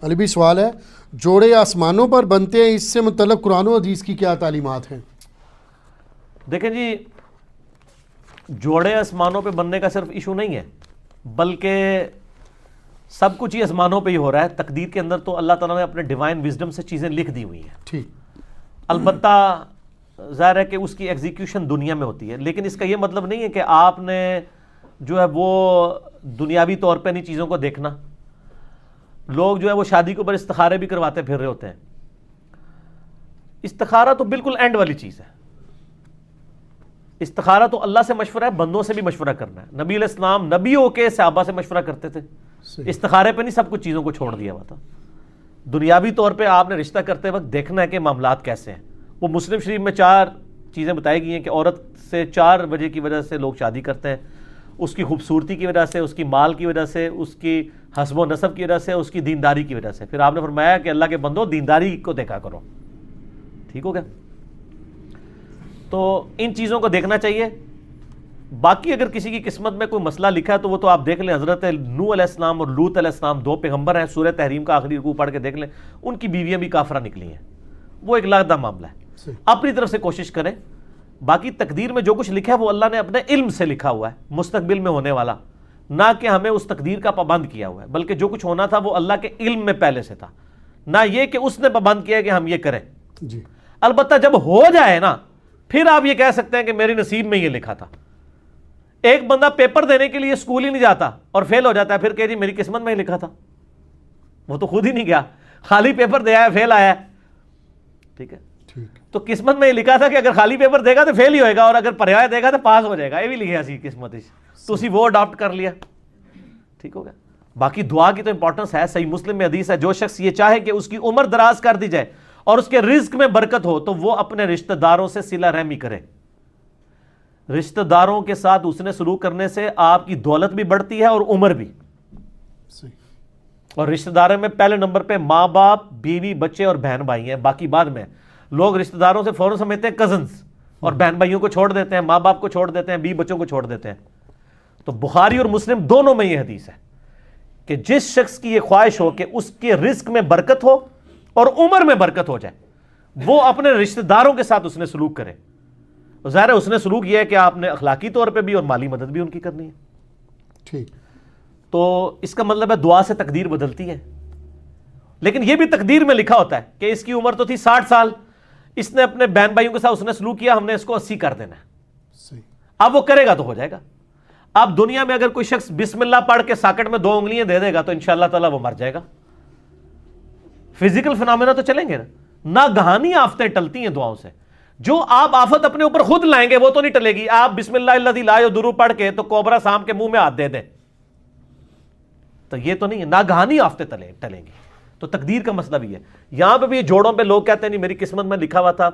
علی بھی سوال ہے، جوڑے آسمانوں پر بنتے ہیں، اس سے متعلق قرآن و حدیث کی کیا تعلیمات ہیں؟ دیکھیں جی، جوڑے آسمانوں پہ بننے کا صرف ایشو نہیں ہے، بلکہ سب کچھ ہی آسمانوں پہ ہی ہو رہا ہے۔ تقدیر کے اندر تو اللہ تعالیٰ نے اپنے ڈیوائن وزڈم سے چیزیں لکھ دی ہوئی ہیں، ٹھیک، البتہ ظاہر ہے کہ اس کی ایگزیکیوشن دنیا میں ہوتی ہے، لیکن اس کا یہ مطلب نہیں ہے کہ آپ نے جو ہے وہ دنیاوی طور پہ نہیں چیزوں کو دیکھنا۔ لوگ جو ہے وہ شادی کے اوپر استخارے بھی کرواتے پھر رہے ہوتے ہیں۔ استخارہ تو بالکل اینڈ والی چیز ہے۔ استخارہ تو اللہ سے مشورہ ہے، بندوں سے بھی مشورہ کرنا ہے۔ نبی علیہ السلام نبیوں کے صحابہ سے مشورہ کرتے تھے، استخارے پہ نہیں سب کچھ چیزوں کو چھوڑ دیا ہوا تھا۔ دنیاوی طور پہ آپ نے رشتہ کرتے وقت دیکھنا ہے کہ معاملات کیسے ہیں۔ وہ مسلم شریف میں 4 چیزیں بتائی گئی ہیں کہ عورت سے 4 وجہ کی وجہ سے لوگ شادی کرتے ہیں: اس کی خوبصورتی کی وجہ سے، اس کی مال کی وجہ سے، اس کی حسب و نسب کی وجہ سے، اس کی دینداری کی وجہ سے۔ پھر آپ نے فرمایا کہ اللہ کے بندو دینداری کو دیکھا کرو، ٹھیک ہو گیا؟ تو ان چیزوں کو دیکھنا چاہیے۔ باقی اگر کسی کی قسمت میں کوئی مسئلہ لکھا ہے تو وہ تو آپ دیکھ لیں۔ حضرت نوح علیہ السلام اور لوط علیہ السلام 2 پیغمبر ہیں، سورہ تحریم کا آخری رکوع پڑھ کے دیکھ لیں، ان کی بیویاں بھی کافرہ نکلی ہیں۔ وہ ایک علیحدہ معاملہ ہے، اپنی طرف سے کوشش کریں۔ باقی تقدیر میں جو کچھ لکھا ہے وہ اللہ نے اپنے علم سے لکھا ہوا ہے، مستقبل میں ہونے والا، نہ کہ ہمیں اس تقدیر کا پابند کیا ہوا ہے، بلکہ جو کچھ ہونا تھا وہ اللہ کے علم میں پہلے سے تھا، نہ یہ کہ اس نے پابند کیا کہ ہم یہ کریں۔ جی، البتہ جب ہو جائے نا، پھر آپ یہ کہہ سکتے ہیں کہ میری نصیب میں یہ لکھا تھا۔ ایک بندہ پیپر دینے کے لیے اسکول ہی نہیں جاتا اور فیل ہو جاتا ہے، پھر کہ جی میری قسمت میں ہی لکھا تھا۔ وہ تو خود ہی نہیں گیا، خالی پیپر دیا ہے، فیل آیا ہے، ٹھیک ہے؟ تو قسمت میں یہ لکھا تھا کہ اگر خالی پیپر دے گا تو فیل ہی ہوئے گا، اور اگر پڑھایا دے گا تو پاس ہو جائے گا۔ یہ بھی لکھا سی قسمت، تو اسی وہ اڈاپٹ کر لیا، ٹھیک ہو گیا؟ باقی دعا کی تو امپورٹنس ہے۔ صحیح مسلم میں حدیث ہے، جو شخص یہ چاہے کہ اس کی عمر دراز کر دی جائے اور اس کے رزق میں برکت ہو تو وہ اپنے رشتہ داروں سے صلہ رحمی کرے۔ رشتہ داروں کے ساتھ اس نے سلوک کرنے سے آپ کی دولت بھی بڑھتی ہے اور عمر بھی۔ اور رشتہ داروں میں پہلے نمبر پہ ماں باپ، بیوی، بچے اور بہن بھائی ہیں، باقی بعد میں۔ لوگ رشتہ داروں سے فوراً سمجھتے ہیں کزنز، اور بہن بھائیوں کو چھوڑ دیتے ہیں، ماں باپ کو چھوڑ دیتے ہیں، بیوی بچوں کو چھوڑ دیتے ہیں۔ تو بخاری اور مسلم دونوں میں یہ حدیث ہے کہ جس شخص کی یہ خواہش ہو کہ اس کے رزق میں برکت ہو اور عمر میں برکت ہو جائے، وہ اپنے رشتہ داروں کے ساتھ اس نے سلوک کرے۔ ظاہر ہے اس نے سلوک یہ ہے کہ آپ نے اخلاقی طور پہ بھی اور مالی مدد بھی ان کی کرنی ہے، ٹھیک۔ تو اس کا مطلب ہے دعا سے تقدیر بدلتی ہے۔ لیکن یہ بھی تقدیر میں لکھا ہوتا ہے کہ اس کی عمر تو تھی 60 سال، اس نے اپنے بہن بھائیوں کے ساتھ اس نے سلوک کیا، ہم نے اس کو 80 کر دینا ہے۔ اب وہ کرے گا تو ہو جائے گا۔ اب دنیا میں اگر کوئی شخص بسم اللہ پڑھ کے ساکٹ میں 2 انگلیاں دے دے گا تو انشاءاللہ تعالیٰ وہ مر جائے گا۔ فزیکل فنامنا تو چلیں گے نا، گہانی آفتیں ٹلتی ہیں دعاؤں سے۔ جو آپ آفت اپنے اوپر خود لائیں گے وہ تو نہیں ٹلے گی۔ آپ بسم اللہ الذی لا یضر پڑھ کے تو کوبرا سانپ کے منہ میں ہاتھ دے دیں تو یہ تو نہیں ہے، ناگہانی آفتیں ٹلیں گی۔ تو تقدیر کا مسئلہ بھی ہے۔ یہاں پہ بھی جوڑوں پہ لوگ کہتے ہیں نہیں میری قسمت میں لکھا ہوا تھا۔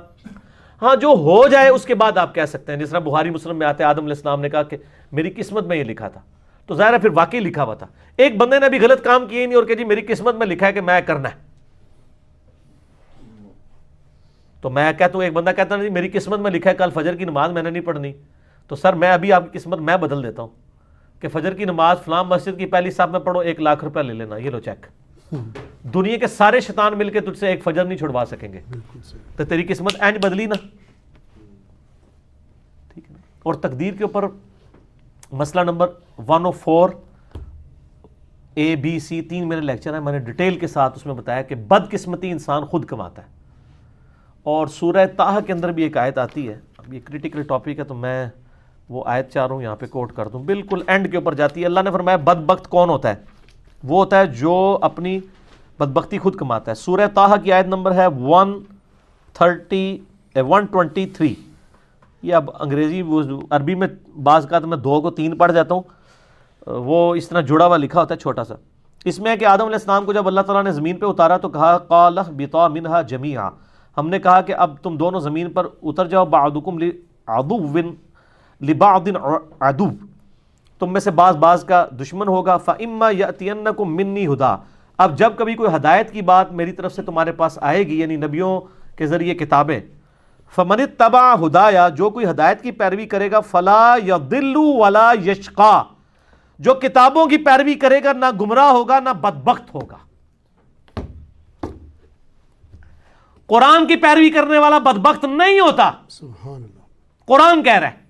ہاں، جو ہو جائے اس کے بعد آپ کہہ سکتے ہیں، جس طرح بخاری مسلم میں آتے ہیں آدم علیہ السلام نے کہا کہ میری قسمت میں یہ لکھا تھا، تو ظاہر ہے پھر واقعی لکھا ہوا تھا۔ ایک بندے نے بھی غلط کام کیے نہیں اور کہ جی میری قسمت میں لکھا ہے کہ میں کرنا ہے، تو میں کہتا ہوں، ایک بندہ کہتا ہے میری قسمت میں لکھا ہے کل فجر کی نماز میں نے نہیں پڑھنی، تو سر میں ابھی آپ کی قسمت میں بدل دیتا ہوں کہ فجر کی نماز فلاں مسجد کی پہلی صف میں پڑھو، 1 لاکھ روپیہ لے لینا، یہ لو چیک۔ دنیا کے سارے شیطان مل کے تجھ سے ایک فجر نہیں چھڑوا سکیں گے، تو تیری قسمت اینج بدلی نا، ٹھیک ہے۔ اور تقدیر کے اوپر مسئلہ نمبر 104 ABC 3 میرے لیکچر ہیں، میں نے ڈیٹیل کے ساتھ اس میں بتایا کہ بدقسمتی انسان خود کماتا ہے۔ اور سورہ طٰہٰ کے اندر بھی ایک آیت آتی ہے، اب یہ کریٹیکل ٹاپک ہے تو میں وہ آیت چاہ رہا ہوں یہاں پہ کوٹ کر دوں، بالکل اینڈ کے اوپر جاتی ہے۔ اللہ نے فرمایا بدبخت کون ہوتا ہے؟ وہ ہوتا ہے جو اپنی بدبختی خود کماتا ہے۔ سورہ طٰہٰ کی آیت نمبر ہے 123۔ یہ اب انگریزی عربی میں بعض کا تو میں 2 کو 3 پڑھ جاتا ہوں، وہ اس طرح جڑا ہوا لکھا ہوتا ہے چھوٹا سا۔ اس میں ہے کہ آدم علیہ السلام کو جب اللہ تعالیٰ نے زمین پہ اتارا تو کہا قَالَ اهْبِطَا مِنْهَا جَمِيعًا، ہم نے کہا کہ اب تم دونوں زمین پر اتر جاؤ، بَعْضُكُمْ لِبَعْضٍ عَدُوٌّ، تم میں سے بعض کا دشمن ہوگا۔ فَإِمَّا يَأْتِيَنَّكُم مِّنِّي هُدًى، اب جب کبھی کوئی ہدایت کی بات میری طرف سے تمہارے پاس آئے گی، یعنی نبیوں کے ذریعے کتابیں، فَمَنِ اتَّبَعَ هُدَايَ، جو کوئی ہدایت کی پیروی کرے گا، فَلَا يَضِلُّ وَلَا يَشْقَى، جو کتابوں کی پیروی کرے گا نہ گمراہ ہوگا نہ بدبخت ہوگا۔ قرآن کی پیروی کرنے والا بدبخت نہیں ہوتا. سبحان اللہ. قرآن کہہ رہا ہے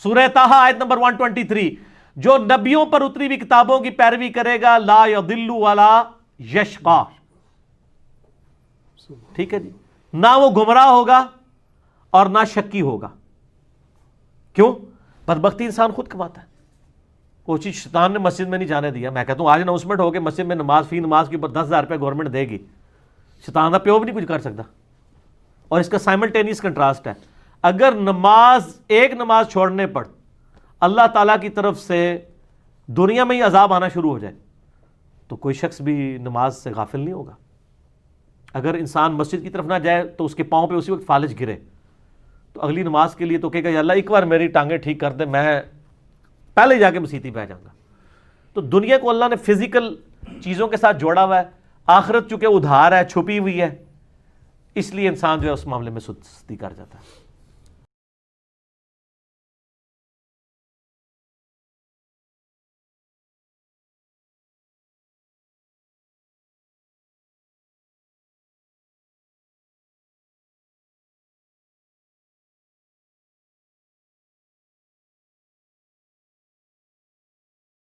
سورہ طٰہٰ آیت نمبر 123, جو نبیوں پر اتری ہوئی کتابوں کی پیروی کرے گا لا یضل ولا یشقا. ٹھیک ہے جی, نہ وہ گمراہ ہوگا اور نہ شکی ہوگا. کیوں؟ بدبختی انسان خود کماتا ہے. وہ چیز شیطان نے مسجد میں نہیں جانے دیا. میں کہتا ہوں آج اناؤنسمنٹ ہو کے مسجد میں نماز فی نماز کے اوپر 10,000 روپے گورنمنٹ دے گی, شیطان کا پیو بھی نہیں کچھ کر سکتا. اور اس کا سائملٹینیس کنٹراسٹ ہے, اگر ایک نماز چھوڑنے پر اللہ تعالیٰ کی طرف سے دنیا میں ہی عذاب آنا شروع ہو جائے تو کوئی شخص بھی نماز سے غافل نہیں ہوگا. اگر انسان مسجد کی طرف نہ جائے تو اس کے پاؤں پہ اسی وقت فالج گرے تو اگلی نماز کے لیے تو کہے گا یا اللہ ایک بار میری ٹانگیں ٹھیک کر دے, میں پہلے جا کے مسیتی پہ جاؤں گا. تو دنیا کو اللہ نے فزیکل چیزوں کے ساتھ جوڑا ہوا ہے, آخرت چونکہ ادھار ہے, چھپی ہوئی ہے, اس لیے انسان جو ہے اس معاملے میں سستی کر جاتا ہے.